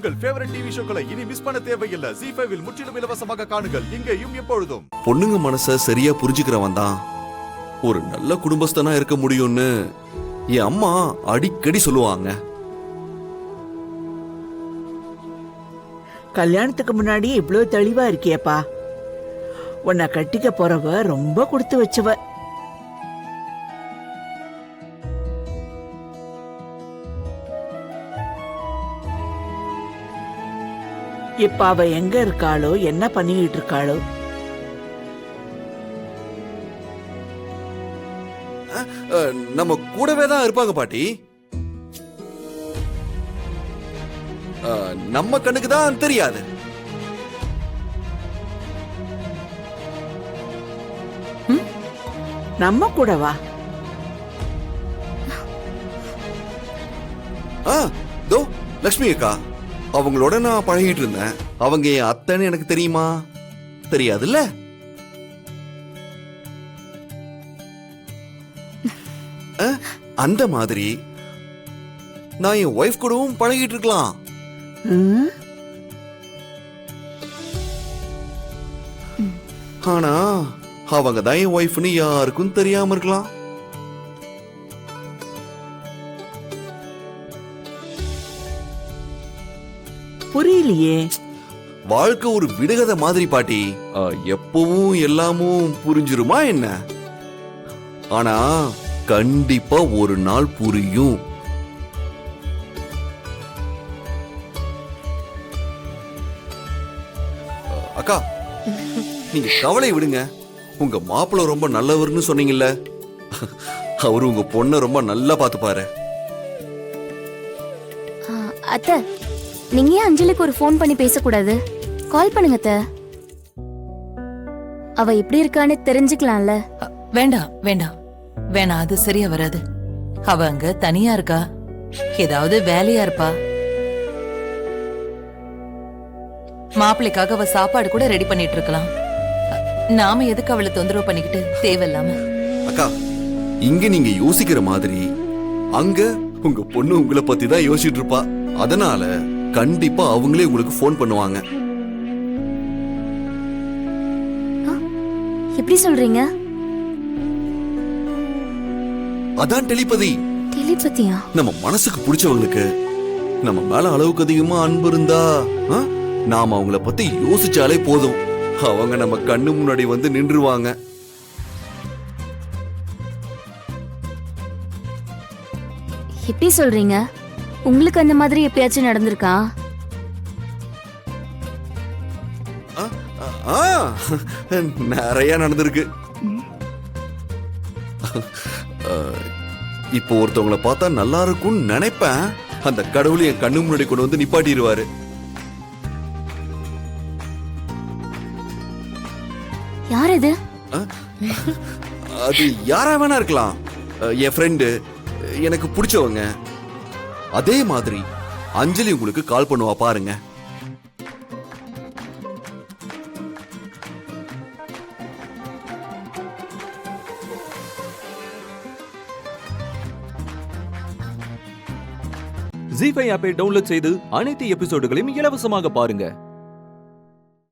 உங்கள் favourite TV ஷோக்களை இனி miss பண்ண தேவையில்லை. ZEE5 இல் முற்றிலும் இலவசமாக காணுங்கள், இங்கேயும் எப்பொழுதும். பொண்ணுங்க மனச சரியா புரிஞ்சுக்கிறவன் தான் ஒரு நல்ல குடும்பஸ்தனா இருக்க முடியும்னு என் அம்மா அடிக்கடி சொல்லுவாங்க. கல்யாணத்துக்கு முன்னாடி இவ்வளவு தெளிவா இருக்கியப்பா. உன்னை கட்டிக்க போறவ ரொம்ப கொடுத்து வச்சவ. இப்ப அவ எங்க இருக்காளோ, என்ன பண்ணிக்கிட்டு இருக்காளோ? நம்ம கூடவே தான் இருப்பாங்க பாட்டி. நம்ம கண்ணுக்கு தான் தெரியாது. நம்ம கூடவா? தோ லட்சுமி அக்கா, அவங்களோட நான் பழகிட்டு இருந்தேன். அவங்க என் அத்தைன்னு எனக்கு தெரியுமா? தெரியாதுல்ல. அந்த மாதிரி நான் என் ஒய்ஃப் கூடவும் பழகிட்டு இருக்கலாம். ஆனா அவங்க தான் என் ஒய்ஃப்னு யாருக்கும் தெரியாம இருக்கலாம். புரியலையே. வாழ்க்கை ஒரு விடுகதை மாதிரி பாட்டி. எப்பவும் எல்லாமும் புரிஞ்சிருமா என்ன? ஆனா கண்டிப்பா ஒரு நாள் புரியும். அக்கா, நீங்க கவலை விடுங்க. உங்க மாப்பிள்ள ரொம்ப நல்லவர்னு சொன்னீங்கல்ல, அவரு உங்க பொண்ண ரொம்ப நல்லா பாத்துப்பாரு. அத்தை, நீங்க ஏன் அஞ்சலிக்கு ஒரு ஃபோன் பண்ணி பேசக்கூடாது? கால் பண்ணுங்க அத்தை. அவ எப்படி இருக்கான்னு தெரிஞ்சுக்கலாம்ல. வேண்டாம் வேண்டாம் வேணாம், அது சரியா வராது. அவ அங்க தனியா இருக்கா, ஏதாவது வேலையா இருப்பா. மாப்பிள்ளைக்காக அவ சாப்பாடு கூட ரெடி பண்ணிட்டு இருக்கலாம். நாம எதுக்கு அவளை தொந்தரவு பண்ணிக்கிட்டு தேவையில்லாம? அக்கா, இங்க நீங்க யோசிக்கிற மாதிரி அங்க உங்க பொண்ணு உங்களை பத்தி தான் யோசிச்சுட்டு இருப்பா. அதனால கண்டிப்பா அவங்களே உங்களுக்கு போன் பண்ணுவாங்க. எப்படி சொல்றீங்க? அதான் டெலிபதி. டெலிபதியா? நம்ம மனசுக்கு பிடிச்சவங்களுக்கு நம்ம மேல அளவுக்கு அதிகமா அன்பு இருந்தா நாம அவங்கள பத்தி யோசிச்சாலே போதும், அவங்க நம்ம கண்ணு முன்னாடி வந்து நின்றுவாங்க. எப்படி சொல்றீங்க? உங்களுக்கு அந்த மாதிரி எப்பயாச்சும் நடந்திருக்கா? நிறைய நடந்திருக்கு. இப்போ ஒருத்தவங்களை பார்த்தா நல்லா இருக்கும்னு நினைப்பேன், அந்த கடவுள் என் கண்ணு முன்னாடி கொண்டு வந்து நிப்பாட்டிடுவாரு. யார் இது? அது யாரா வேணா இருக்கலாம். என் ஃப்ரெண்டு, எனக்கு பிடிச்சவங்க. அதே மாதிரி அஞ்சலி உங்களுக்கு கால் பண்ணுவா பாருங்க. ZEE5 ஆப்பை டவுன்லோட் செய்து அனைத்து எபிசோடுகளையும் இலவசமாக பாருங்க.